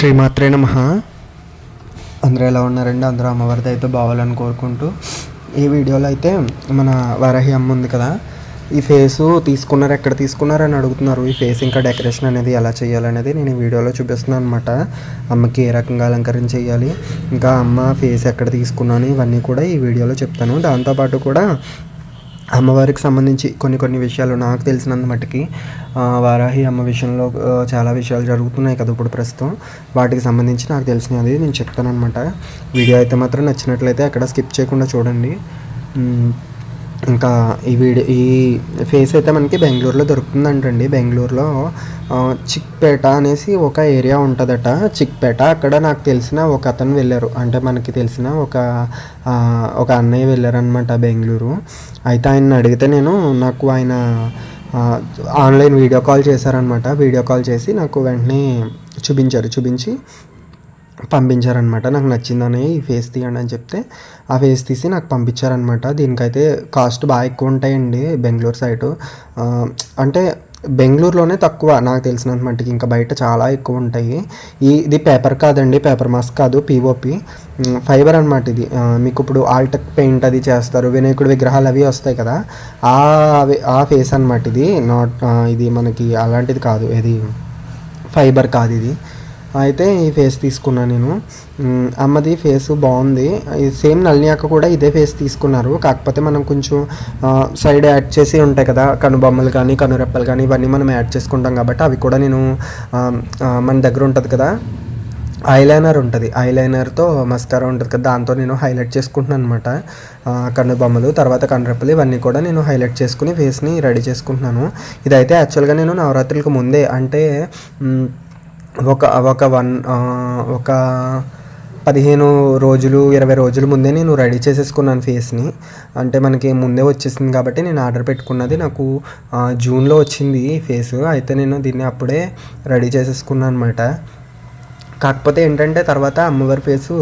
శ్రీమాత్రే నమః. అందరూ ఎలా ఉన్నారండి? అందరూ అమ్మవారిది అయితే బావాలని కోరుకుంటూ, ఈ వీడియోలో అయితే మన వారాహి అమ్మ ఉంది కదా, ఈ ఫేసు తీసుకున్నారు, ఎక్కడ తీసుకున్నారు అని అడుగుతున్నారు. ఈ ఫేస్ ఇంకా డెకరేషన్ అనేది ఎలా చేయాలనేది నేను ఈ వీడియోలో చూపిస్తున్నాను అనమాట. అమ్మకి ఏ రకంగా అలంకరణ చేయాలి, ఇంకా అమ్మ ఫేస్ ఎక్కడ తీసుకున్నాను, ఇవన్నీ కూడా ఈ వీడియోలో చెప్తాను. దాంతోపాటు కూడా అమ్మవారికి సంబంధించి కొన్ని విషయాలు నాకు తెలిసినంత మట్టుకి, వారాహి అమ్మ విషయంలో చాలా విషయాలు జరుగుతున్నాయి కదా ఇప్పుడు ప్రస్తుతం, వాటికి సంబంధించి నాకు తెలిసినది నేను చెప్తాను అనమాట. వీడియో అయితే మాత్రం నచ్చినట్లయితే అక్కడ స్కిప్ చేయకుండా చూడండి. ఇంకా ఈ ఫేస్ అయితే మనకి బెంగళూరులో దొరుకుతుందంటండి. బెంగళూరులో చిక్పేట అనేసి ఒక ఏరియా ఉంటుందట, చిక్పేట. అక్కడ నాకు తెలిసిన ఒక అతను వెళ్ళారు, అంటే మనకి తెలిసిన ఒక అన్నయ్య వెళ్ళారనమాట బెంగళూరు. అయితే ఆయన అడిగితే నాకు ఆయన ఆన్లైన్ వీడియో కాల్ చేశారనమాట. వీడియో కాల్ చేసి నాకు వెంటనే చూపించి పంపించారనమాట. నాకు నచ్చిందని ఈ ఫేస్ తీయండి అని చెప్తే ఆ ఫేస్ తీసి నాకు పంపించారనమాట. దీనికైతే కాస్ట్ బాగా ఎక్కువ ఉంటాయండి బెంగళూరు సైడు. అంటే బెంగళూరులోనే తక్కువ నాకు తెలిసినంత మట్టుకి, ఇంకా బయట చాలా ఎక్కువ ఉంటాయి. ఇది పేపర్ కాదండి, పేపర్ మాస్క్ కాదు, పిఓపి ఫైబర్ అనమాట ఇది. మీకు ఇప్పుడు ఆల్టెక్ పెయింట్ అది చేస్తారు, వినాయకుడి విగ్రహాలు అవి వస్తాయి కదా, ఆ ఫేస్ అనమాట ఇది. ఇది మనకి అలాంటిది కాదు, ఇది ఫైబర్ కాదు ఇది. అయితే ఈ ఫేస్ తీసుకున్నాను నేను. అమ్మది ఫేస్ బాగుంది. సేమ్ నళిని అక్క కూడా ఇదే ఫేస్ తీసుకున్నారు. కాకపోతే మనం కొంచెం సైడ్ యాడ్ చేసి ఉంటాయి కదా, కనుబొమ్మలు కానీ కనురెప్పలు కానీ, ఇవన్నీ మనం యాడ్ చేసుకుంటాం కాబట్టి అవి కూడా నేను మన దగ్గర ఉంటుంది కదా ఐలైనర్ ఉంటుంది, ఐలైనర్తో మస్కారా ఉంటుంది కదా, దాంతో నేను హైలైట్ చేసుకుంటున్నాను అనమాట. కనుబొమ్మలు, తర్వాత కనురెప్పలు, ఇవన్నీ కూడా నేను హైలైట్ చేసుకుని ఫేస్ని రెడీ చేసుకుంటున్నాను. ఇదైతే యాక్చువల్గా నేను నవరాత్రులకు ముందే, అంటే ఒక 15 రోజులు 20 రోజుల ముందే నేను రెడీ చేసేసుకున్నాను ఫేస్ని. అంటే మనకి ముందే వచ్చేసింది కాబట్టి నేను ఆర్డర్ పెట్టుకున్నది నాకు జూన్లో వచ్చింది ఫేస్. అయితే నేను దీన్ని అప్పుడే రెడీ చేసేసుకున్నాను అనమాట. కాకపోతే ఏంటంటే తర్వాత అమ్మవారి ఫేసు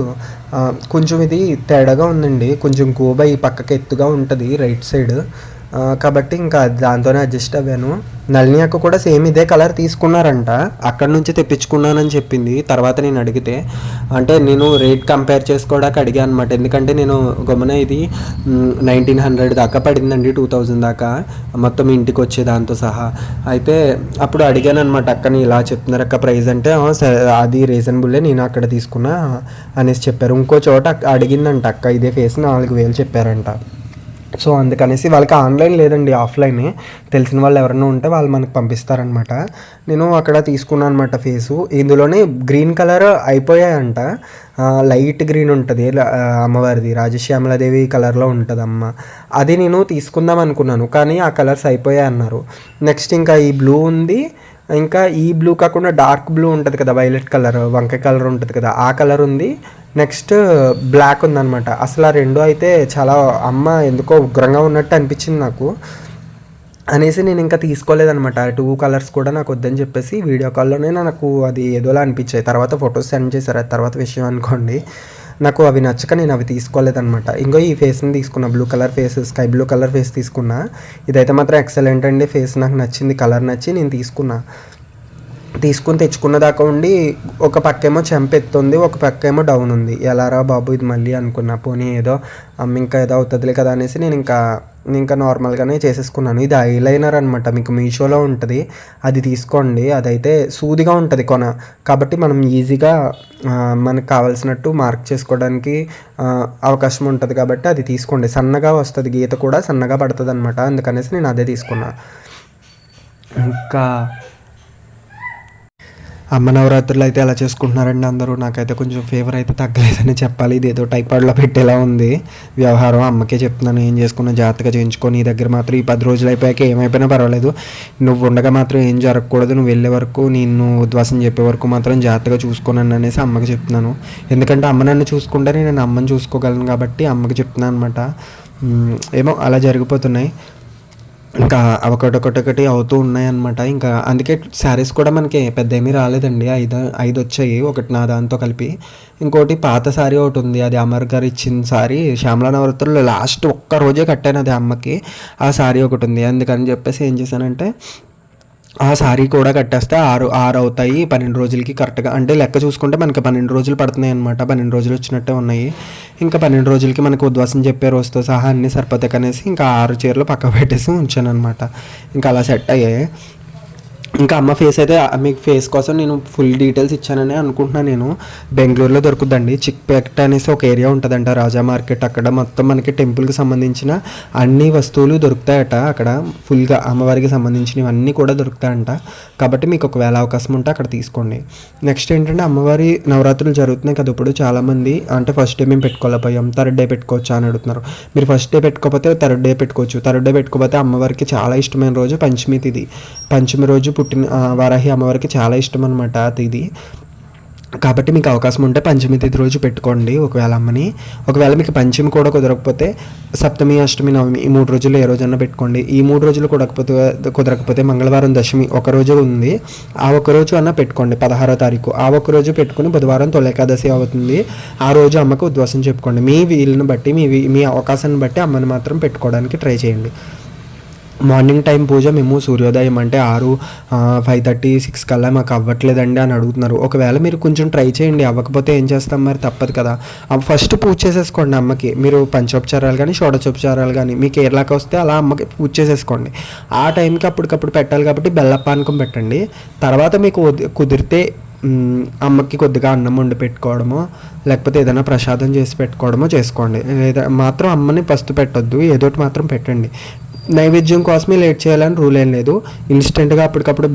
కొంచెం ఇది తేడాగా ఉందండి, కొంచెం గోబా ఈ పక్కకి ఎత్తుగా ఉంటుంది రైట్ సైడ్, కాబట్టి ఇంకా దాంతోనే అడ్జస్ట్ అవ్వాను. నళిని అక్క కూడా సేమ్ ఇదే కలర్ తీసుకున్నారంట, అక్కడి నుంచి తెప్పించుకున్నానని చెప్పింది. తర్వాత నేను అడిగితే, అంటే నేను రేట్ కంపేర్ చేసుకోవడానికి అడిగాను అనమాట. ఎందుకంటే నేను గమన ఇది 1900 దాకా పడిందండి, 2000 దాకా మొత్తం ఇంటికి వచ్చే దాంతో సహా. అయితే అప్పుడు అడిగాను అనమాట, అక్కని ఇలా చెప్తున్నారు అక్క ప్రైస్ అంటే, అది రీజనబుల్లే, నేను అక్కడ తీసుకున్నా అనేసి చెప్పారు. ఇంకో చోట అడిగిందంట అక్క, ఇదే ఫేస్ 4000 చెప్పారంట. సో అందుకనేసి వాళ్ళకి ఆన్లైన్ లేదండి, ఆఫ్లైనే. తెలిసిన వాళ్ళు ఎవరైనా ఉంటే వాళ్ళు మనకు పంపిస్తారనమాట. నేను అక్కడ తీసుకున్నాను అనమాట ఫేసు. ఇందులోనే గ్రీన్ కలర్ అయిపోయాయంట, లైట్ గ్రీన్ ఉంటుంది అమ్మవారిది, రాజశ్యామలాదేవి కలర్లో ఉంటుంది అమ్మ. అది నేను తీసుకుందాం అనుకున్నాను, కానీ ఆ కలర్స్ అయిపోయాయి అన్నారు. నెక్స్ట్ ఇంకా ఈ బ్లూ ఉంది, ఇంకా ఈ బ్లూ కాకుండా డార్క్ బ్లూ ఉంటుంది కదా, వైలెట్ కలర్, వంకాయ కలర్ ఉంటుంది కదా, ఆ కలర్ ఉంది. నెక్స్ట్ బ్లాక్ ఉందన్నమాట. అసలు ఆ రెండు అయితే చాలా అమ్మ ఎందుకో ఉగ్రంగా ఉన్నట్టు అనిపించింది నాకు అనేసి నేను ఇంకా తీసుకోలేదనమాట. 2 కలర్స్ కూడా నాకు వద్దని చెప్పేసి వీడియో కాల్లోనే నాకు అది ఏదోలా అనిపించాయి. తర్వాత ఫొటోస్ సెండ్ చేశారు, అది తర్వాత విషయం అనుకోండి. నాకు అవి నచ్చక నేను అవి తీసుకోలేదనమాట. ఇంకో ఈ ఫేస్ని తీసుకున్నా, blue colour face, sky blue colour face తీసుకున్నా. ఇదైతే మాత్రం ఎక్సలెంట్ అండి, ఫేస్ నాకు నచ్చింది, కలర్ నచ్చి నేను తీసుకుని తెచ్చుకున్న దాకా ఉండి, ఒక పక్కేమో చెంపెత్తుంది, ఒక పక్కేమో డౌన్ ఉంది. ఎలారా బాబు ఇది మళ్ళీ అనుకున్నా, పోనీ ఏదో ఇంకా ఏదో అవుతుందిలే కదా అనేసి నేను ఇంకా నార్మల్గానే చేసేసుకున్నాను. ఇది ఐలైనర్ అనమాట, మీకు మీషోలో ఉంటుంది, అది తీసుకోండి. అదైతే సూదిగా ఉంటుంది కాబట్టి మనం ఈజీగా మనకు కావాల్సినట్టు మార్క్ చేసుకోవడానికి అవకాశం ఉంటుంది కాబట్టి అది తీసుకోండి. సన్నగా వస్తుంది, గీత కూడా సన్నగా పడుతుంది అనమాట, అందుకనేసి నేను అదే తీసుకున్నా. ఇంకా అమ్మ నవరాత్రులు అయితే ఎలా చేసుకుంటున్నారండి అందరూ? నాకైతే కొంచెం ఫీవర్ అయితే తగ్గలేదని చెప్పాలి. ఇది ఏదో టైఫాయిడ్లో పెట్టేలా ఉంది వ్యవహారం. అమ్మకే చెప్తున్నాను, ఏం చేసుకున్నా జాగ్రత్తగా చేయించుకొని, నీ దగ్గర మాత్రం ఈ 10 రోజులు అయిపోయాక ఏమైపోయినా పర్వాలేదు, నువ్వు ఉండగా మాత్రం ఏం జరగకూడదు, నువ్వు వెళ్ళే వరకు, నేను ఉద్వాసం చెప్పే వరకు మాత్రం జాగ్రత్తగా చూసుకోనని అనేసి అమ్మకి చెప్తున్నాను. ఎందుకంటే అమ్మ నన్ను చూసుకుంటేనే నేను అమ్మని చూసుకోగలను కాబట్టి అమ్మకి చెప్తున్నాను అనమాట. ఏమో అలా జరిగిపోతున్నాయి, ఇంకా ఒకటి అవుతూ ఉన్నాయన్నమాట. ఇంకా అందుకే శారీస్ కూడా మనకి పెద్ద ఏమీ రాలేదండి, 5 వచ్చాయి, ఒకటి నా దాంతో కలిపి. ఇంకోటి పాత శారీ ఒకటి ఉంది, అది అమర్ గారు ఇచ్చిన శారీ, శ్యామలా నవరాత్రులు లాస్ట్ ఒక్క రోజే కట్టాను అది అమ్మకి. ఆ శారీ ఒకటి ఉంది, అందుకని చెప్పేసి ఏం చేశానంటే ఆ సారీ కూడా కట్టేస్తే 6 అవుతాయి 12 రోజులకి కరెక్ట్‌గా. అంటే లెక్క చూసుకుంటే మనకి 12 రోజులు పడుతున్నాయన్నమాట. 12 రోజులు వచ్చినట్టే ఉన్నాయి. ఇంకా 12 రోజులకి మనకు ఉద్వాసన చెప్పే రోజుతో సహా అన్నీ సరిపోతాయి కనేసి ఇంకా 6 చీరలు పక్కకు పెట్టేసి ఉంచాననమాట. ఇంకా అలా సెట్ అయ్యాయి. ఇంకా అమ్మ ఫేస్ అయితే మీకు ఫేస్ కోసం నేను ఫుల్ డీటెయిల్స్ ఇచ్చానని అనుకుంటున్నాను నేను. బెంగళూరులో దొరుకుద్దండి. చిక్పేట అనేసి ఒక ఏరియా ఉంటుందంట, రాజా మార్కెట్. అక్కడ మొత్తం మనకి టెంపుల్కి సంబంధించిన అన్ని వస్తువులు దొరుకుతాయట అక్కడ. ఫుల్గా అమ్మవారికి సంబంధించినవి అన్నీ కూడా దొరుకుతాయంట. కాబట్టి మీకు ఒకవేళ అవకాశం ఉంటే అక్కడ తీసుకోండి. నెక్స్ట్ ఏంటంటే అమ్మవారి నవరాత్రులు జరుగుతున్నాయి కదా ఇప్పుడు. చాలామంది అంటే ఫస్ట్ డే మేము పెట్టుకోలేకపోయాం, థర్డ్ డే పెట్టుకోవచ్చా అని అడుగుతున్నారు. మీరు ఫస్ట్ డే పెట్టుకోకపోతే థర్డ్ డే పెట్టుకోవచ్చు. థర్డ్ డే పెట్టుకోకపోతే అమ్మవారికి చాలా ఇష్టమైన రోజు పంచమి తిథి. పంచమి రోజు పుట్టిన వారాహి అమ్మవారికి చాలా ఇష్టం అనమాట ఇది. కాబట్టి మీకు అవకాశం ఉంటే పంచమి తిథి రోజు పెట్టుకోండి ఒకవేళ అమ్మని. ఒకవేళ మీకు పంచమి కూడా కుదరకపోతే సప్తమి, అష్టమి, నవమి ఈ 3 రోజుల్లో ఏ రోజన్నా పెట్టుకోండి. ఈ 3 రోజులు కుదరకపోతే మంగళవారం దశమి ఒకరోజు ఉంది, ఆ ఒక్కరోజు అన్న పెట్టుకోండి. 16వ తారీఖు ఆ ఒక్కరోజు పెట్టుకుని బుధవారం తొలి ఏకాదశి అవుతుంది, ఆ రోజు అమ్మకు ఉద్వాసం చెప్పుకోండి. మీ వీలుని బట్టి మీ అవకాశాన్ని బట్టి అమ్మని మాత్రం పెట్టుకోవడానికి ట్రై చేయండి. మార్నింగ్ టైం పూజ మేము సూర్యోదయం అంటే 5:30, 6 కల్లా మాకు అవ్వట్లేదండి అని అడుగుతున్నారు. ఒకవేళ మీరు కొంచెం ట్రై చేయండి, అవ్వకపోతే ఏం చేస్తాం మరి, తప్పదు కదా. ఫస్ట్ పూజ చేసేసుకోండి అమ్మకి. మీరు పంచోపచారాలు కానీ షోడచోపచారాలు కానీ మీకు ఎలాగ వస్తే అలా అమ్మకి పూజ చేసేసుకోండి. ఆ టైంకి అప్పటికప్పుడు పెట్టాలి కాబట్టి బెల్లపానకం పెట్టండి. తర్వాత మీకు కుదిరితే అమ్మకి కొద్దిగా అన్నం వండి పెట్టుకోవడమో లేకపోతే ఏదైనా ప్రసాదం చేసి పెట్టుకోవడమో చేసుకోండి. లేదా మాత్రం అమ్మని పస్తు పెట్టొద్దు, ఏదోటి మాత్రం పెట్టండి. నైవేద్యం కోసమే లేట్ చేయాలని రూల్ ఏం లేదు. ఇన్స్టెంట్గా అప్పటికప్పుడు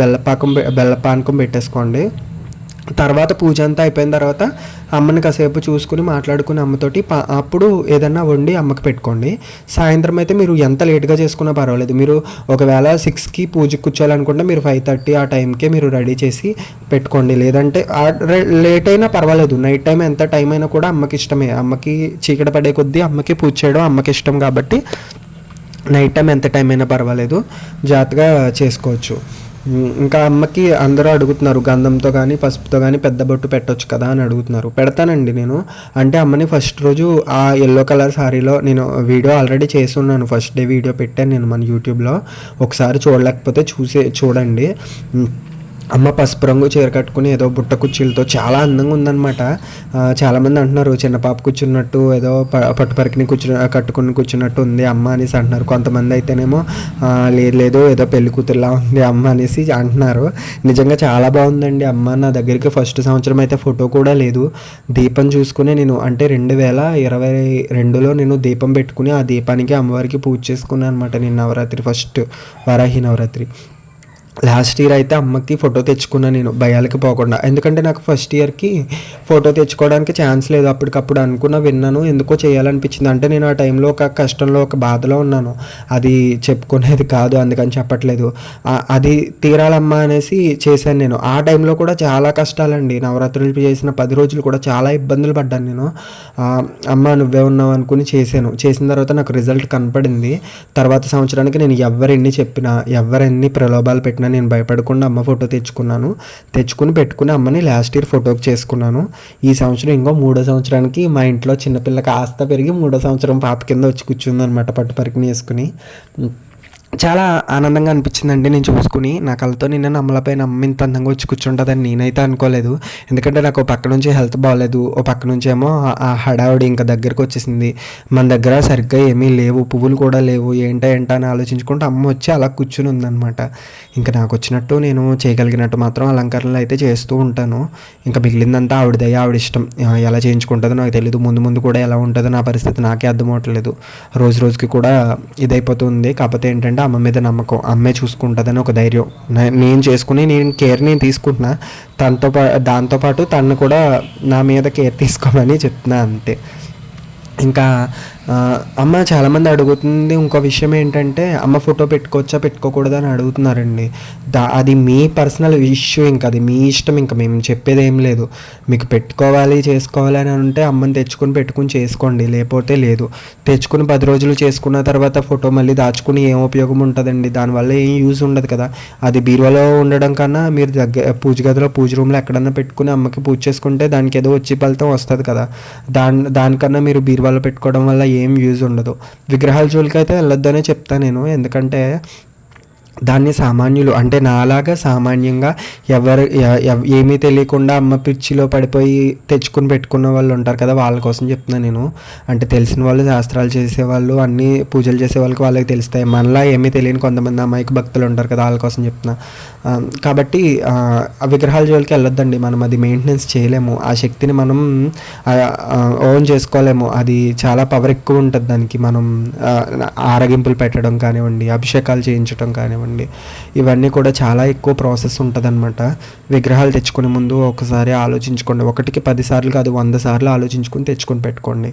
బెల్లపానకం పెట్టేసుకోండి. తర్వాత పూజ అంతా అయిపోయిన తర్వాత అమ్మని కాసేపు చూసుకుని మాట్లాడుకుని అమ్మతోటి అప్పుడు ఏదన్నా వండి అమ్మకి పెట్టుకోండి. సాయంత్రం అయితే మీరు ఎంత లేట్గా చేసుకున్నా పర్వాలేదు. మీరు ఒకవేళ 6కి పూజకి కూర్చోాలనుకుంటే మీరు 5:30 ఆ టైంకే మీరు రెడీ చేసి పెట్టుకోండి. లేదంటే లేట్ అయినా పర్వాలేదు, నైట్ టైం ఎంత టైం అయినా కూడా అమ్మకి ఇష్టమే. అమ్మకి చీకటి పడే కొద్దీ అమ్మకి పూజ చేయడం అమ్మకి ఇష్టం కాబట్టి నైట్ టైం ఎంత టైం అయినా పర్వాలేదు, జాగ్రత్తగా చేసుకోవచ్చు. ఇంకా అమ్మకి అందరూ అడుగుతున్నారు గంధంతో కానీ పసుపుతో కానీ పెద్ద బొట్టు పెట్టవచ్చు కదా అని అడుగుతున్నారు. పెడతానండి నేను. అంటే అమ్మని ఫస్ట్ రోజు ఆ ఎల్లో కలర్ శారీలో నేను వీడియో ఆల్రెడీ చేసి ఉన్నాను, ఫస్ట్ డే వీడియో పెట్టాను నేను మన యూట్యూబ్లో. ఒకసారి చూడలేకపోతే చూడండి. అమ్మ పసుపు రంగు చీర కట్టుకుని ఏదో బుట్ట కుర్చీలతో చాలా అందంగా ఉందన్నమాట. చాలామంది అంటున్నారు చిన్న పాప కూర్చున్నట్టు, ఏదో పట్టుపరికిని కట్టుకుని కూర్చున్నట్టు ఉంది అమ్మ అనేసి అంటున్నారు. కొంతమంది అయితేనేమో లేదు ఏదో పెళ్లి కూతురులా ఉంది అమ్మ అనేసి అంటున్నారు. నిజంగా చాలా బాగుందండి అమ్మ. నా దగ్గరికి ఫస్ట్ సంవత్సరం అయితే ఫోటో కూడా లేదు. దీపం చూసుకుని నేను అంటే 2022లో నేను దీపం పెట్టుకుని ఆ దీపానికి అమ్మవారికి పూజ చేసుకున్నాను అనమాట. నేను Navaratri first Varahi Navaratri. Last year అయితే అమ్మకి ఫోటో తెచ్చుకున్నాను నేను భయాలకి పోకుండా. ఎందుకంటే నాకు ఫస్ట్ ఇయర్కి ఫోటో తెచ్చుకోవడానికి ఛాన్స్ లేదు. అప్పటికప్పుడు విన్నాను, ఎందుకో చేయాలనిపించింది. అంటే నేను ఆ టైంలో ఒక కష్టంలో ఒక బాధలో ఉన్నాను, అది చెప్పుకునేది కాదు, అందుకని చెప్పట్లేదు. అది తీరాలమ్మా అనేసి చేశాను నేను. ఆ టైంలో కూడా చాలా కష్టాలండి. నవరాత్రులు చేసిన 10 రోజులు కూడా చాలా ఇబ్బందులు పడ్డాను నేను. అమ్మ నువ్వే ఉన్నావు అనుకుని చేశాను. చేసిన తర్వాత నాకు రిజల్ట్ కనపడింది. తర్వాత సంవత్సరానికి నేను ఎవరెన్ని చెప్పినా ఎవరెన్ని ప్రలోభాలు పెట్టినా నేను భయపడకుండా అమ్మ ఫోటో తెచ్చుకుని పెట్టుకుని అమ్మని లాస్ట్ ఇయర్ ఫోటోకి చేసుకున్నాను. ఈ సంవత్సరం ఇంకో 3వ సంవత్సరానికి మా ఇంట్లో చిన్నపిల్ల కాస్త పెరిగి 3వ సంవత్సరం పాప కింద వచ్చి కూర్చుందనమాట పట్టు పరికిని వేసుకుని. చాలా ఆనందంగా అనిపించిందండి నేను చూసుకుని. నా కళ్ళతో నిన్న నమ్మలపైన అమ్మ ఇంత అందంగా వచ్చి కూర్చుంటుందని నేనైతే అనుకోలేదు. ఎందుకంటే నాకు ఓ పక్క నుంచి హెల్త్ బాగాలేదు, ఓ పక్క నుంచి ఏమో ఆ హడావుడి ఇంకా దగ్గరకు వచ్చేసింది. మన దగ్గర సరిగ్గా ఏమీ లేవు, పువ్వులు కూడా లేవు, ఏంటా అని ఆలోచించుకుంటూ అమ్మ వచ్చి అలా కూర్చుని ఉందన్నమాట. ఇంకా నాకు వచ్చినట్టు నేను చేయగలిగినట్టు మాత్రం అలంకరణలు అయితే చేస్తూ ఉంటాను. ఇంకా మిగిలిందంతా ఆవిడదయ్యా, ఆవిడ ఇష్టం. ఎలా చేయించుకుంటుందో నాకు తెలియదు. ముందు కూడా ఎలా ఉంటుందో నా పరిస్థితి నాకే అర్థం అవట్లేదు. రోజుకి కూడా ఇదైపోతుంది. కాకపోతే ఏంటంటే అమ్మ మీద నమ్మకం, అమ్మే చూసుకుంటుందని ఒక ధైర్యం. నేను చేసుకుని కేర్ నేను తీసుకుంటున్నా, దాంతోపాటు తను కూడా నా మీద కేర్ తీసుకోమని చెప్తున్నా అంతే. ఇంకా అమ్మ చాలామంది అడుగుతుంది ఇంకో విషయం ఏంటంటే అమ్మ ఫోటో పెట్టుకోవచ్చా పెట్టుకోకూడదు అని అడుగుతున్నారండి. అది మీ పర్సనల్ ఇష్యూ, ఇంకా అది మీ ఇష్టం. ఇంకా మేము చెప్పేది ఏం లేదు. మీకు పెట్టుకోవాలి చేసుకోవాలి అని అంటే అమ్మని పెట్టుకుని చేసుకోండి, లేకపోతే లేదు. తెచ్చుకుని 10 రోజులు చేసుకున్న తర్వాత ఫోటో మళ్ళీ దాచుకుని ఏం ఉపయోగం ఉంటుందండి? దానివల్ల ఏం యూజ్ ఉండదు కదా. అది బీరువాలో ఉండడం కన్నా మీరు పూజ గదిలో పూజ రూమ్లో ఎక్కడన్నా పెట్టుకుని అమ్మకి పూజ చేసుకుంటే దానికి ఏదో వచ్చి ఫలితం వస్తుంది కదా. దానికన్నా మీరు బీరువాలో పెట్టుకోవడం వల్ల ఏం యూజ్ ఉండదు. విగ్రహాల జోలికి అయితే వెళ్ళొద్దనే చెప్తాను నేను. ఎందుకంటే దాన్ని సామాన్యులు అంటే నాలాగా సామాన్యంగా ఏమీ తెలియకుండా అమ్మ పిచ్చిలో పడిపోయి తెచ్చుకుని పెట్టుకున్న వాళ్ళు ఉంటారు కదా, వాళ్ళ కోసం చెప్తున్నాను నేను. అంటే తెలిసిన వాళ్ళు, శాస్త్రాలు చేసేవాళ్ళు, అన్నీ పూజలు చేసే వాళ్ళకి వాళ్ళకి తెలుస్తాయి. మనలా ఏమీ తెలియని కొంతమంది అమాయక భక్తులు ఉంటారు కదా, వాళ్ళ కోసం చెప్తున్నా. కాబట్టి ఆ విగ్రహాల జోలికి వెళ్ళొద్దండి. మనం అది మెయింటెనెన్స్ చేయలేము. ఆ శక్తిని మనం ఓన్ చేసుకోలేము. అది చాలా పవర్ ఎక్కువ ఉంటుంది దానికి. మనం ఆరగింపులు పెట్టడం కానివ్వండి, అభిషేకాలు చేయించడం కానివ్వండి, ఇవన్నీ కూడా చాలా ఎక్కువ ప్రాసెస్ ఉంటుంది అనమాట. విగ్రహాలు తెచ్చుకునే ముందు ఒకసారి ఆలోచించుకోండి. 1కి 10 సార్లు కాదు, 100 సార్లు ఆలోచించుకుని తెచ్చుకొని పెట్టుకోండి.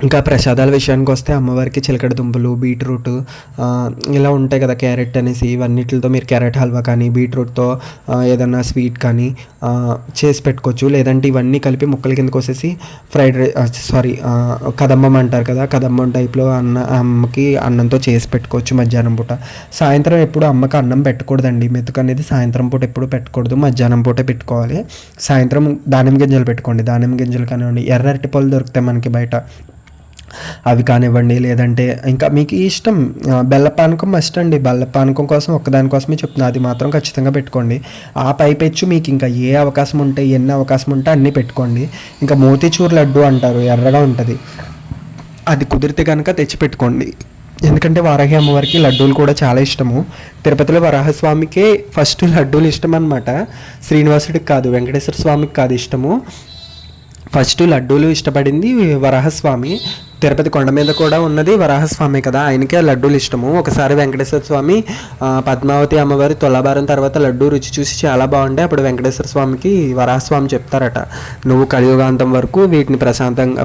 ఇంకా ప్రసాదాల విషయానికి వస్తే అమ్మవారికి చిలకడ దుంపలు, బీట్రూట్ ఇలా ఉంటాయి కదా, క్యారెట్ అనేసి, ఇవన్నిటితో మీరు క్యారెట్ హల్వా కానీ బీట్రూట్తో ఏదన్నా స్వీట్ కానీ చేసి పెట్టుకోవచ్చు. లేదంటే ఇవన్నీ కలిపి ముక్కల కింద కోసేసి కదంబం అంటారు కదా, కదంబం టైప్లో అమ్మకి అన్నంతో చేసి పెట్టుకోవచ్చు మధ్యాహ్నం పూట. సాయంత్రం ఎప్పుడు అమ్మకి అన్నం పెట్టకూడదండి. మెతుకు అనేది సాయంత్రం పూట ఎప్పుడు పెట్టకూడదు, మధ్యాహ్నం పూట పెట్టుకోవాలి. సాయంత్రం దానిమ్మ గింజలు పెట్టుకోండి. దానిమ్మ గింజలు కానివ్వండి, ఎర్ర అరటిపళ్ళు దొరుకుతాయి మనకి బయట, అవి కానివ్వండి. లేదంటే ఇంకా మీకు ఇష్టం బెల్లపానకం మస్ట్ అండి. బెల్లపానకం కోసం ఒక్కదానికోసమే చెప్తున్నా, అది మాత్రం ఖచ్చితంగా పెట్టుకోండి. ఆ పైపెచ్చు మీకు ఇంకా ఏ అవకాశం ఉంటే, ఎన్ని అవకాశం ఉంటే అన్నీ పెట్టుకోండి. ఇంకా మోతీచూర్ లడ్డు అంటారు, ఎర్రగా ఉంటుంది, అది కుదిరితే కనుక తెచ్చిపెట్టుకోండి. ఎందుకంటే వారాహి అమ్మవారికి లడ్డూలు కూడా చాలా ఇష్టము. తిరుపతిలో వరాహస్వామికే ఫస్ట్ లడ్డూలు ఇష్టం అనమాట. శ్రీనివాసుడికి కాదు, వెంకటేశ్వర స్వామికి కాదు ఇష్టము. ఫస్ట్ లడ్డూలు ఇష్టపడింది వరాహస్వామి. తిరుపతి కొండ మీద కూడా ఉన్నది వరాహస్వామి కదా, ఆయనకే లడ్డూలు ఇష్టము. ఒకసారి వెంకటేశ్వర స్వామి పద్మావతి అమ్మవారి తులాభారం తర్వాత లడ్డూ రుచి చూసి చాలా బాగుంటాయి. అప్పుడు వెంకటేశ్వర స్వామికి వరాహస్వామి చెప్తారట, నువ్వు కలియుగాంతం వరకు వీటిని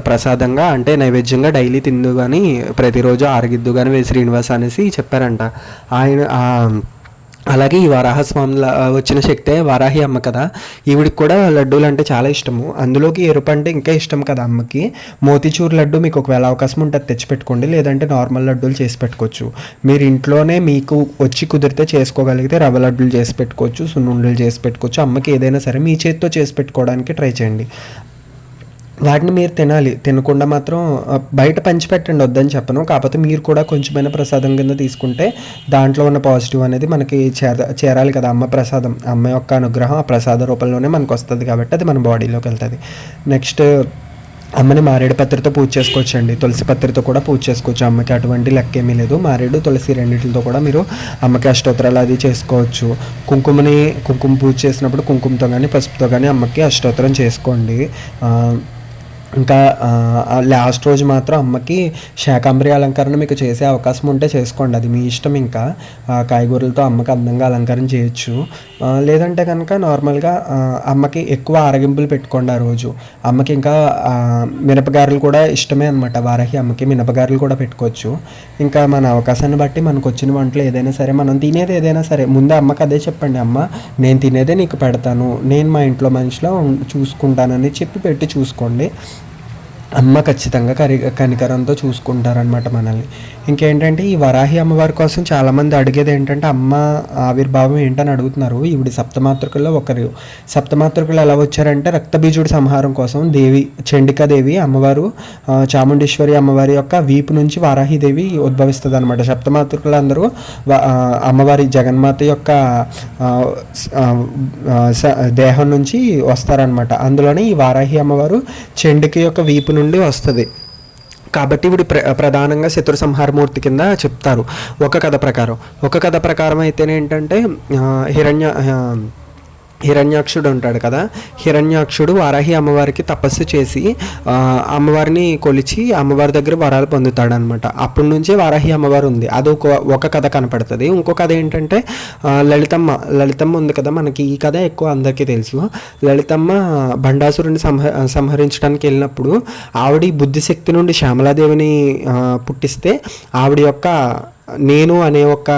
ప్రసాదంగా అంటే నైవేద్యంగా డైలీ తిందు కానీ, ప్రతిరోజు ఆరగిద్దు కానీ శ్రీనివాస అనేసి చెప్పారంట ఆయన. అలాగే ఈ వరాహస్వామి వచ్చిన శక్తే వారాహి అమ్మ కదా, ఈవిడికి కూడా లడ్డూలు అంటే చాలా ఇష్టము. అందులోకి ఎరుపు అంటే ఇంకా ఇష్టం కదా అమ్మకి. మోతీచూర్ లడ్డు మీకు ఒకవేళ అవకాశం ఉంటే తెచ్చిపెట్టుకోండి, లేదంటే నార్మల్ లడ్డూలు చేసి పెట్టుకోవచ్చు. మీరు ఇంట్లోనే మీకు వచ్చి కుదిరితే చేసుకోగలిగితే రవ్వ లడ్డూలు చేసి పెట్టుకోవచ్చు, సున్నుండలు చేసి పెట్టుకోవచ్చు. అమ్మకి ఏదైనా సరే మీ చేతితో చేసి పెట్టుకోవడానికి ట్రై చేయండి. వాటిని మీరు తినాలి, తినకుండా మాత్రం బయట పంచిపెట్టండి, వద్దని చెప్పను. కాకపోతే మీరు కూడా కొంచెమైనా ప్రసాదం కింద తీసుకుంటే దాంట్లో ఉన్న పాజిటివ్ అనేది మనకి చేరాలి కదా. అమ్మ ప్రసాదం, అమ్మ యొక్క అనుగ్రహం ఆ ప్రసాద రూపంలోనే మనకు వస్తుంది కాబట్టి అది మన బాడీలోకి వెళ్తుంది. నెక్స్ట్ అమ్మని మారేడు పత్రితో పూజ చేసుకోవచ్చండి, తులసి పత్రితో కూడా పూజ చేసుకోవచ్చు. అమ్మకి అటువంటి లెక్క ఏమీ లేదు. మారేడు, తులసి రెండింటితో కూడా మీరు అమ్మకి అష్టోత్తరాలు అది చేసుకోవచ్చు. కుంకుమ పూజ చేసినప్పుడు కుంకుమతో కానీ పసుపుతో కానీ అమ్మకి అష్టోత్తరం చేసుకోండి. ఇంకా లాస్ట్ రోజు మాత్రం అమ్మకి శాకాంబరి అలంకరణ మీకు చేసే అవకాశం ఉంటే చేసుకోండి, అది మీ ఇష్టం. ఇంకా కాయగూరలతో అమ్మకి అందంగా అలంకరణ చేయొచ్చు. లేదంటే కనుక నార్మల్గా అమ్మకి ఎక్కువ ఆరగింపులు పెట్టుకోండి ఆ రోజు. అమ్మకి ఇంకా మినపగారెలు కూడా ఇష్టమే అనమాట వారాహి అమ్మకి, మినపగారెలు కూడా పెట్టుకోవచ్చు. ఇంకా మన అవకాశాన్ని బట్టి మనకు వచ్చిన వంటలు ఏదైనా సరే, మనం తినేది ఏదైనా సరే ముందే అమ్మకి అదే చెప్పండి, అమ్మ నేను తినేదే నీకు పెడతాను, నేను మా ఇంట్లో మనిషిలో చూసుకుంటానని చెప్పి పెట్టి చూసుకోండి. అమ్మ ఖచ్చితంగా కనికరంతో చూసుకుంటారనమాట మనల్ని. ఇంకేంటంటే ఈ వరాహి అమ్మవారి కోసం చాలామంది అడిగేది ఏంటంటే అమ్మ ఆవిర్భావం ఏంటని అడుగుతున్నారు. ఈవిడ సప్తమాతృకుల్లో ఒకరు. సప్తమాతృకులు ఎలా వచ్చారంటే రక్తబీజుడి సంహారం కోసం చండికాదేవి అమ్మవారు, చాముండేశ్వరి అమ్మవారి యొక్క వీపు నుంచి వారాహిదేవి ఉద్భవిస్తుంది అనమాట. సప్తమాతృకులు అందరూ అమ్మవారి జగన్మాత యొక్క దేహం నుంచి వస్తారనమాట. అందులోనే ఈ వారాహి అమ్మవారు చండిక యొక్క వీపు నుండి వస్తుంది కాబట్టి వీడు ప్రధానంగా శత్రు సంహారమూర్తి కింద చెప్తారు ఒక కథ ప్రకారం అయితేనేంటంటే హిరణ్యాక్షుడు ఉంటాడు కదా, హిరణ్యాక్షుడు వారాహి అమ్మవారికి తపస్సు చేసి అమ్మవారిని కొలిచి అమ్మవారి దగ్గర వరాలు పొందుతాడనమాట. అప్పటి నుంచే వారాహి అమ్మవారు ఉంది. అది ఒక కథ కనపడుతుంది. ఇంకో కథ ఏంటంటే లలితమ్మ ఉంది కదా మనకి, ఈ కథ ఎక్కువ అందరికీ తెలుసు. లలితమ్మ భండాసురుని సంహరించడానికి వెళ్ళినప్పుడు ఆవిడ బుద్ధిశక్తి నుండి శ్యామలాదేవిని పుట్టిస్తే ఆవిడ యొక్క నేను అనే ఒక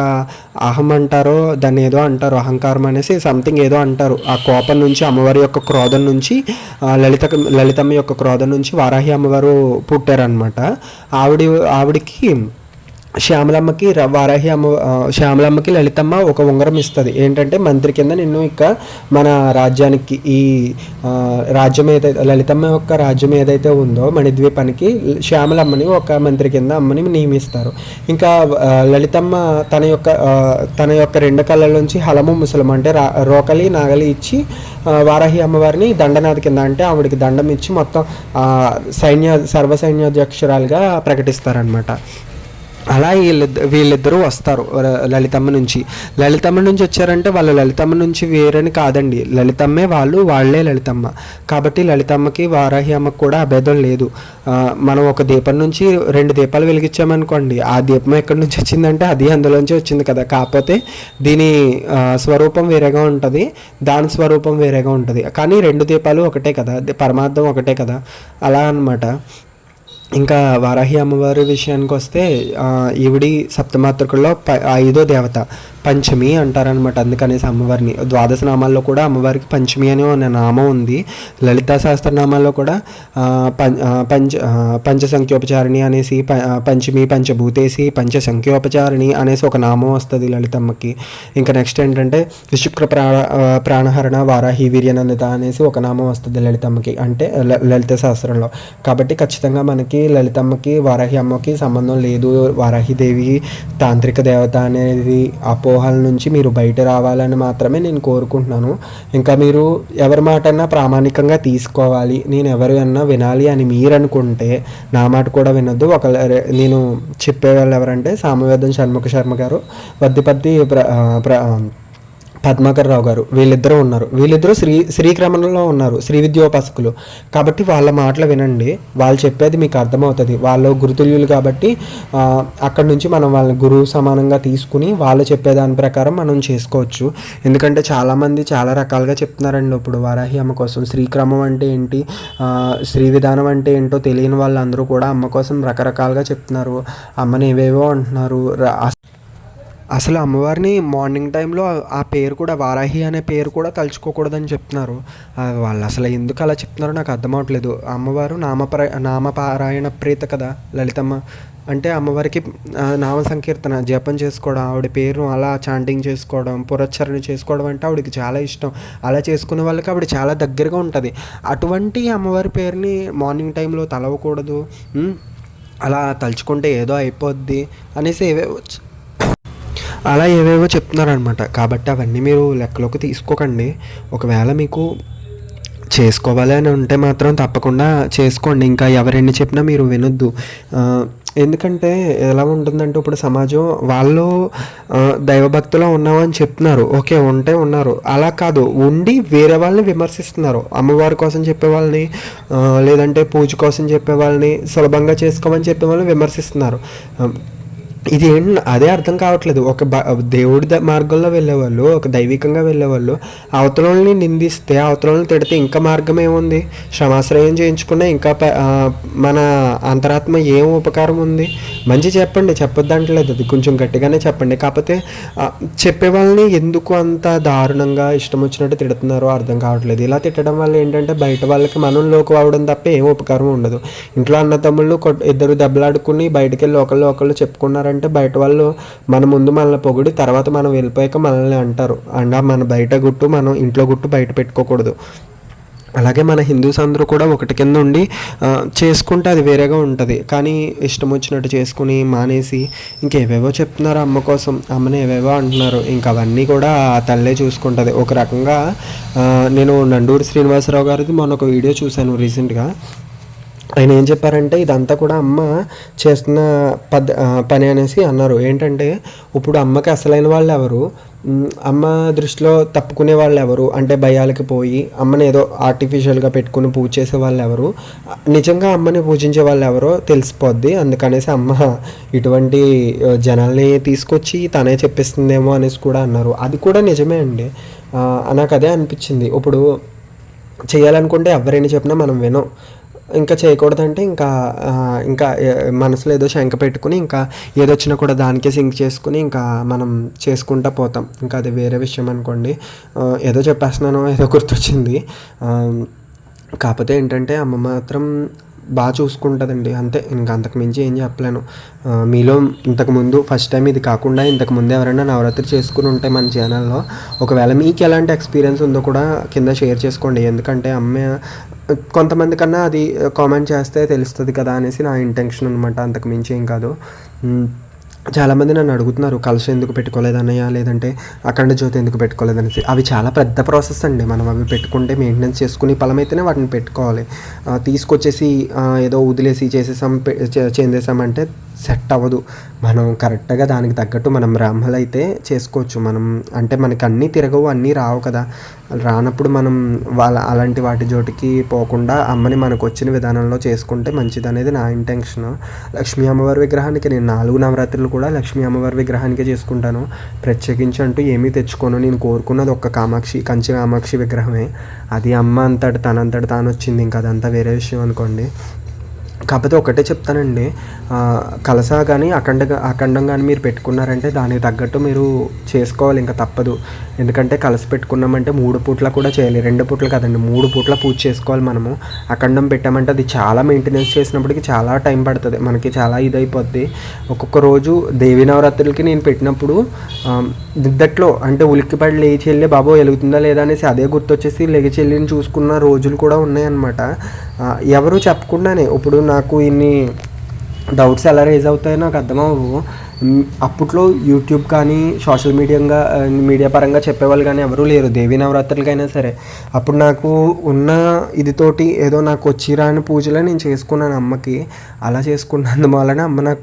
అహం అంటారో దాన్ని ఏదో అంటారు, అహంకారం అనేసి సంథింగ్ ఏదో అంటారు, ఆ కోపం నుంచి అమ్మవారి యొక్క క్రోధం నుంచి లలితమ్మ యొక్క క్రోధం నుంచి వారాహి అమ్మవారు పుట్టారనమాట. ఆవిడికి శ్యామలమ్మకి శ్యామలమ్మకి లలితమ్మ ఒక ఉంగరం ఇస్తుంది. ఏంటంటే మంత్రి కింద నిన్ను ఇక మన రాజ్యానికి ఈ రాజ్యం ఏదైతే లలితమ్మ యొక్క రాజ్యం ఏదైతే ఉందో మణిద్వీపానికి శ్యామలమ్మని ఒక మంత్రి కింద అమ్మని నియమిస్తారు. ఇంకా లలితమ్మ తన యొక్క 2 కళ్ళ నుంచి హలము ముసలము అంటే రోకలి నాగలి ఇచ్చి వారాహి అమ్మవారిని దండనాథ కింద అంటే ఆవిడకి దండం ఇచ్చి మొత్తం సర్వసైన్యాధ్యక్షురాలుగా ప్రకటిస్తారనమాట. అలా వీళ్ళిద్దరూ వస్తారు లలితమ్మ నుంచి వచ్చారంటే వాళ్ళు లలితమ్మ నుంచి వేరని కాదండి, లలితమ్మే వాళ్ళే లలితమ్మ. కాబట్టి లలితమ్మకి వారాహి అమ్మకు కూడా అభేదం లేదు. మనం ఒక దీపం నుంచి 2 దీపాలు వెలిగించామనుకోండి, ఆ దీపం ఎక్కడి నుంచి వచ్చిందంటే అది అందులోంచి వచ్చింది కదా. కాకపోతే దీని స్వరూపం వేరేగా ఉంటుంది, దాని స్వరూపం వేరేగా ఉంటుంది. కానీ 2 దీపాలు ఒకటే కదా, పరమార్థం ఒకటే కదా, అలా అన్నమాట. ఇంకా వారాహి అమ్మవారి విషయానికి వస్తే ఈవిడి సప్తమాతృకుల్లో 5వ దేవత, పంచమి అంటారనమాట. అందుకనేసి అమ్మవారిని ద్వాదశ నామాల్లో కూడా అమ్మవారికి పంచమి అనే ఒక నామం ఉంది. లలితా సహస్రనామాల్లో కూడా పంచసంఖ్యోపచారిణి అనేసి, పంచమి, పంచభూతేసి, పంచసంఖ్యోపచారిణి అనేసి ఒక నామం వస్తుంది లలితమ్మకి. ఇంకా నెక్స్ట్ ఏంటంటే శుక్ర ప్రాణహరణ వారాహి వీర్యనందిత అనేసి ఒక నామం వస్తుంది లలితమ్మకి, అంటే లలిత సహస్రంలో. కాబట్టి ఖచ్చితంగా మనకి లలితమ్మకి వారాహి అమ్మకి సంబంధం లేదు. వారాహిదేవి తాంత్రిక దేవత అనేది అపోహల నుంచి మీరు బయట రావాలని మాత్రమే నేను కోరుకుంటున్నాను. ఇంకా మీరు ఎవరి మాటన్నా ప్రామాణికంగా తీసుకోవాలి, నేను ఎవరు అన్నా వినాలి అని మీరు అనుకుంటే నా మాట కూడా వినొద్దు. నేను చెప్పేవాళ్ళు ఎవరంటే సామవేదం షణ్ముఖ శర్మ గారు, వద్దిపత్తి పద్మాకర్ రావు గారు, వీళ్ళిద్దరూ శ్రీక్రమణంలో ఉన్నారు, శ్రీ విద్యోపాసకులు. కాబట్టి వాళ్ళ మాటలు వినండి, వాళ్ళు చెప్పేది మీకు అర్థమవుతుంది. వాళ్ళు గురుతుల్యులు కాబట్టి అక్కడి నుంచి మనం వాళ్ళని గురువు సమానంగా తీసుకుని వాళ్ళు చెప్పేదాని ప్రకారం మనం చేసుకోవచ్చు. ఎందుకంటే చాలామంది చాలా రకాలుగా చెప్తున్నారండి. ఇప్పుడు వారాహి అమ్మ కోసం శ్రీక్రమం అంటే ఏంటి, శ్రీ విధానం అంటే ఏంటో తెలియని వాళ్ళందరూ కూడా అమ్మ కోసం రకరకాలుగా చెప్తున్నారు. అమ్మని ఏవేవో అంటున్నారు. అసలు అమ్మవారిని మార్నింగ్ టైంలో ఆ పేరు కూడా వారాహి అనే పేరు కూడా తలుచుకోకూడదని చెప్తున్నారు. వాళ్ళు అసలు ఎందుకు అలా చెప్తున్నారో నాకు అర్థమవట్లేదు. అమ్మవారు నామపారాయణ ప్రీత కదా లలితమ్మ. అంటే అమ్మవారికి నామ సంకీర్తన జపం చేసుకోవడం, ఆవిడ పేరును అలా చాంటింగ్ చేసుకోవడం, పురచ్చరణ చేసుకోవడం అంటే ఆవిడకి చాలా ఇష్టం. అలా చేసుకునే వాళ్ళకి ఆవిడ చాలా దగ్గరగా ఉంటుంది. అటువంటి అమ్మవారి పేరుని మార్నింగ్ టైంలో తలవకూడదు, అలా తలుచుకుంటే ఏదో అయిపోద్ది అనేసి ఏవేవో చెప్తున్నారనమాట. కాబట్టి అవన్నీ మీరు లెక్కలోకి తీసుకోకండి. ఒకవేళ మీకు చేసుకోవాలి అని ఉంటే మాత్రం తప్పకుండా చేసుకోండి. ఇంకా ఎవరెన్ని చెప్పినా మీరు వినొద్దు. ఎందుకంటే ఎలా ఉంటుందంటే ఇప్పుడు సమాజం వాళ్ళు దైవభక్తిలో ఉన్నామని చెప్తున్నారు, ఓకే ఉన్నారు, అలా కాదు ఉండి వేరే వాళ్ళని విమర్శిస్తున్నారు. అమ్మవారి కోసం చెప్పే వాళ్ళని, లేదంటే పూజ కోసం చెప్పే వాళ్ళని, సులభంగా చేసుకోమని చెప్పే వాళ్ళని విమర్శిస్తున్నారు. ఇది అదే అర్థం కావట్లేదు. ఒక దేవుడి మార్గంలో వెళ్ళేవాళ్ళు, ఒక దైవికంగా వెళ్ళేవాళ్ళు అవతలని నిందిస్తే, అవతలని తిడితే ఇంకా మార్గం ఏముంది? శ్రమాశ్రయం చేయించుకున్నా ఇంకా మన అంతరాత్మ ఏం ఉపకారం ఉంది? మంచి చెప్పండి, చెప్పొద్దంటలేదు, అది కొంచెం గట్టిగానే చెప్పండి. కాకపోతే చెప్పే వాళ్ళని ఎందుకు అంత దారుణంగా ఇష్టం వచ్చినట్టు తిడుతున్నారో అర్థం కావట్లేదు. ఇలా తిట్టడం వల్ల ఏంటంటే బయట వాళ్ళకి మనం లోకు అవడం తప్ప ఏం ఉపకారం ఉండదు. ఇంట్లో అన్నతమ్ముళ్ళు ఇద్దరు దెబ్బలాడుకుని బయటకు వెళ్ళి ఒకళ్ళు చెప్పుకున్నారంటే బయట వాళ్ళు మన ముందు మనల్ని పొగిడి తర్వాత మనం వెళ్ళిపోయాక మనల్ని అంటారు. మన బయట గుట్టు మనం ఇంట్లో గుట్టు బయట పెట్టుకోకూడదు. అలాగే మన హిందూస్ అందరూ కూడా ఒకటి కింద ఉండి చేసుకుంటే అది వేరేగా ఉంటుంది. కానీ ఇష్టం వచ్చినట్టు చేసుకుని మానేసి ఇంకేవేవో చెప్తున్నారు అమ్మ కోసం, అమ్మని ఏవేవో అంటున్నారు. ఇంకా అవన్నీ కూడా ఆ తల్లే చూసుకుంటుంది. ఒక రకంగా నేను నండూరి శ్రీనివాసరావు గారిది మొన్న ఒక వీడియో చూశాను రీసెంట్గా. ఆయన ఏం చెప్పారంటే ఇదంతా కూడా అమ్మ చేస్తున్న పని అనేసి అన్నారు. ఏంటంటే ఇప్పుడు అమ్మకి అసలైన వాళ్ళు ఎవరు, అమ్మ దృష్టిలో తప్పుకునే వాళ్ళు ఎవరు అంటే భయాలకి పోయి అమ్మని ఏదో ఆర్టిఫిషియల్గా పెట్టుకుని పూజ చేసే వాళ్ళు ఎవరు, నిజంగా అమ్మని పూజించే వాళ్ళు ఎవరో తెలిసిపోద్ది. అందుకనేసి అమ్మ ఇటువంటి జనాల్ని తీసుకొచ్చి తనే చెప్పిస్తుందేమో అనేసి కూడా అన్నారు. అది కూడా నిజమే అండి. నాకు అదే అనిపించింది. ఇప్పుడు చేయాలనుకుంటే ఎవరైనా చెప్పినా మనం వినం. ఇంకా చేయకూడదంటే ఇంకా మనసులో ఏదో శంక పెట్టుకుని ఇంకా ఏదొచ్చినా కూడా దానికే సింక్ చేసుకుని ఇంకా మనం చేసుకుంటూ పోతాం. ఇంకా అది వేరే విషయం అనుకోండి. ఏదో చెప్పేస్తున్నాను, ఏదో గుర్తొచ్చింది. కాకపోతే ఏంటంటే అమ్మ మాత్రం బాగా చూసుకుంటుందండి. అంతే, ఇంక అంతకు మించి ఏం చెప్పలేను. మీలో ఇంతకుముందు ఫస్ట్ టైం ఇది కాకుండా ఇంతకుముందు ఎవరైనా నవరాత్రి చేసుకుని ఉంటే మన ఛానల్‌లో, ఒకవేళ మీకు ఎలాంటి ఎక్స్‌పీరియన్స్ ఉందో కూడా కింద షేర్ చేసుకోండి. ఎందుకంటే కొంతమంది కన్నా అది కామెంట్ చేస్తే తెలుస్తది కదా అనేసి నా ఇంటెన్షన్ అనమాట. అంతకు మించి ఏం కాదు. చాలామంది నన్ను అడుగుతున్నారు, కలశం ఎందుకు పెట్టుకోలేదన్నయ్య, లేదంటే అఖండ జ్యోతి ఎందుకు పెట్టుకోలేదనేసి. అవి చాలా పెద్ద ప్రాసెస్ అండి. మనం అవి పెట్టుకుంటే మెయింటెనెన్స్ చేసుకునే ఫలమైతేనే వాటిని పెట్టుకోవాలి. తీసుకొచ్చేసి ఏదో వదిలేసి చేసేసామంటే సెట్ అవ్వదు. మనం కరెక్ట్‌గా దానికి తగ్గట్టు మనం బ్రాహ్మలైతే చేసుకోవచ్చు. అంటే మనకి అన్నీ తిరగవు, అన్నీ రావు కదా. రానప్పుడు మనం అలాంటి వాటి జోటికి పోకుండా అమ్మని మనకొచ్చిన విధానంలో చేసుకుంటే మంచిదనేది నా ఇంటెన్షన్. లక్ష్మీ అమ్మవారి విగ్రహానికి నేను 4 నవరాత్రులు కూడా లక్ష్మీ అమ్మవారి విగ్రహానికే చేసుకుంటాను. ప్రత్యేకించి అంటూ ఏమీ తెచ్చుకోను. నేను కోరుకున్నది ఒక్క కంచి కామాక్షి విగ్రహమే. అది అమ్మ తనంతట తానొచ్చింది. ఇంక అదంతా వేరే విషయం అనుకోండి. కాకపోతే ఒకటే చెప్తానండి, కలశ కానీ అఖండం కానీ మీరు పెట్టుకున్నారంటే దానికి తగ్గట్టు మీరు చేసుకోవాలి, ఇంకా తప్పదు. ఎందుకంటే కలశ పెట్టుకున్నామంటే 3 పూట్ల కూడా చేయాలి. 2 పూటలు కాదండి, 3 పూట్ల పూజ చేసుకోవాలి మనము. అఖండం పెట్టామంటే అది చాలా మెయింటెనెన్స్ చేసినప్పటికి చాలా టైం పడుతుంది, మనకి చాలా ఇదైపోద్ది. ఒక్కొక్క రోజు దేవీ నవరాత్రులకి నేను పెట్టినప్పుడు నిద్దట్లో అంటే ఉలిక్కిపడి లేచి వెళ్ళి బాబో వెలుగుతుందా లేదా అనేసి అదే గుర్తొచ్చేసి లేచి వెళ్ళి చూసుకున్న రోజులు కూడా ఉన్నాయన్నమాట. ఎవరు చెప్పకుండానే ఇప్పుడు నాకు ఇన్ని డౌట్స్ ఎలా రైజ్ అవుతాయో నాకు అర్థమవ్వవు. అప్పట్లో యూట్యూబ్ కానీ సోషల్ మీడియా పరంగా చెప్పేవాళ్ళు కానీ ఎవరూ లేరు, దేవీ నవరాత్రులకైనా సరే. అప్పుడు నాకు ఉన్న ఇదితోటి ఏదో నాకు వచ్చిరాని పూజలే నేను చేసుకున్నాను అమ్మకి. అలా చేసుకున్నందు వలన అమ్మ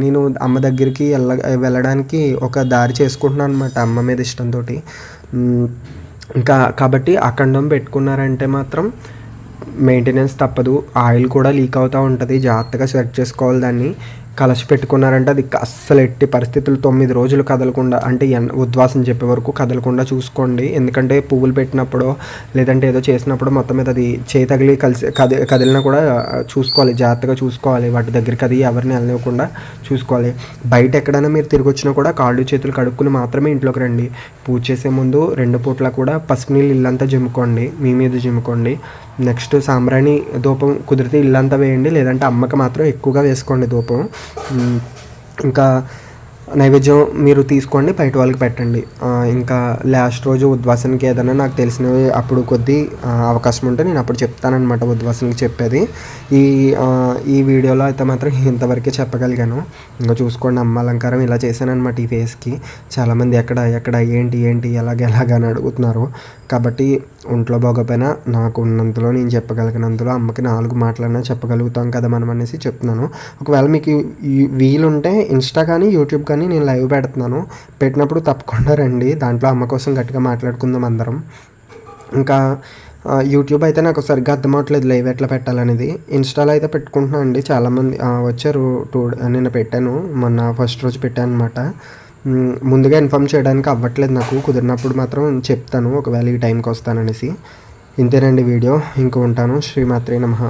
నేను అమ్మ దగ్గరికి వెళ్ళడానికి ఒక దారి చేసుకుంటున్నాను అనమాట, అమ్మ మీద ఇష్టంతో. కాబట్టి అఖండం పెట్టుకున్నారంటే మాత్రం మెయింటెనెన్స్ తప్పదు. ఆయిల్ కూడా లీక్ అవుతూ ఉంటుంది, జాగ్రత్తగా సెట్ చేసుకోవాలి దాన్ని. కలశ పెట్టుకున్నారంటే అది అస్సలు ఎట్టి పరిస్థితులు 9 రోజులు కదలకుండా, అంటే ఉద్వాసం చెప్పే వరకు కదలకుండా చూసుకోండి. ఎందుకంటే పువ్వులు పెట్టినప్పుడు లేదంటే ఏదో చేసినప్పుడు మొత్తం మీద అది చేయి తగిలి కదిలినా కూడా చూసుకోవాలి, జాగ్రత్తగా చూసుకోవాలి. వాటి దగ్గరికి అది ఎవరిని వెళ్ళనివ్వకుండా చూసుకోవాలి. బయట ఎక్కడైనా మీరు తిరిగి వచ్చినా కూడా కాళ్ళు చేతులు కడుక్కుని మాత్రమే ఇంట్లోకి రండి. పూజ చేసే ముందు 2 పూట్ల కూడా పసుపు నీళ్ళు ఇల్లంతా జిమ్ముకోండి, మీ మీద జిమ్ముకోండి. నెక్స్ట్ సాంబ్రాణి ధూపం కుదిరితే ఇల్లంతా వేయండి, లేదంటే అమ్మకి మాత్రం ఎక్కువగా వేసుకోండి ధూపం. ఇంకా నైవేద్యం మీరు తీసుకోండి, బయట వాళ్ళకి పెట్టండి. ఇంకా లాస్ట్ రోజు ఉద్వాసనకి ఏదైనా నాకు తెలిసినవి అప్పుడు అవకాశం ఉంటే నేను అప్పుడు చెప్తానమాట, ఉద్వాసనకి చెప్పేది. ఈ వీడియోలో అయితే మాత్రం ఇంతవరకే చెప్పగలిగాను. ఇంకా చూసుకోండి, అమ్మ అలంకారం ఇలా చేశానమాట ఈ ఫేస్కి. చాలామంది ఎక్కడ ఏంటి ఎలాగని అడుగుతున్నారు. కాబట్టి ఒంట్లో బాగోపోయినా నాకు ఉన్నంతలో నేను చెప్పగలిగినంతలో అమ్మకి 4 మాటలన్నా చెప్పగలుగుతాం కదా మనం అనేసి చెప్తున్నాను. ఒకవేళ మీకు వీలుంటే ఇన్స్టా కానీ యూట్యూబ్ కానీ నేను లైవ్ పెడుతున్నాను, పెట్టినప్పుడు తప్పకుండా రండి. దాంట్లో అమ్మ కోసం గట్టిగా మాట్లాడుకుందాం అందరం. ఇంకా యూట్యూబ్ అయితే నాకు సరిగ్గా అర్థం అవ్వట్లేదు లైవ్ ఎట్లా పెట్టాలనేది. ఇన్స్టాలో అయితే పెట్టుకుంటున్నాను అండి, చాలామంది వచ్చారు. నిన్న పెట్టాను, మొన్న ఫస్ట్ రోజు పెట్టాను అనమాట. ముందుగా ఇన్ఫామ్ చేయడానికి అవ్వట్లేదు నాకు, కుదిరినప్పుడు మాత్రం చెప్తాను ఒకవేళ ఈ టైంకి వస్తాననేసి. ఇంతేనండి వీడియో, ఇంక ఉంటాను. శ్రీమాత్రే నమః.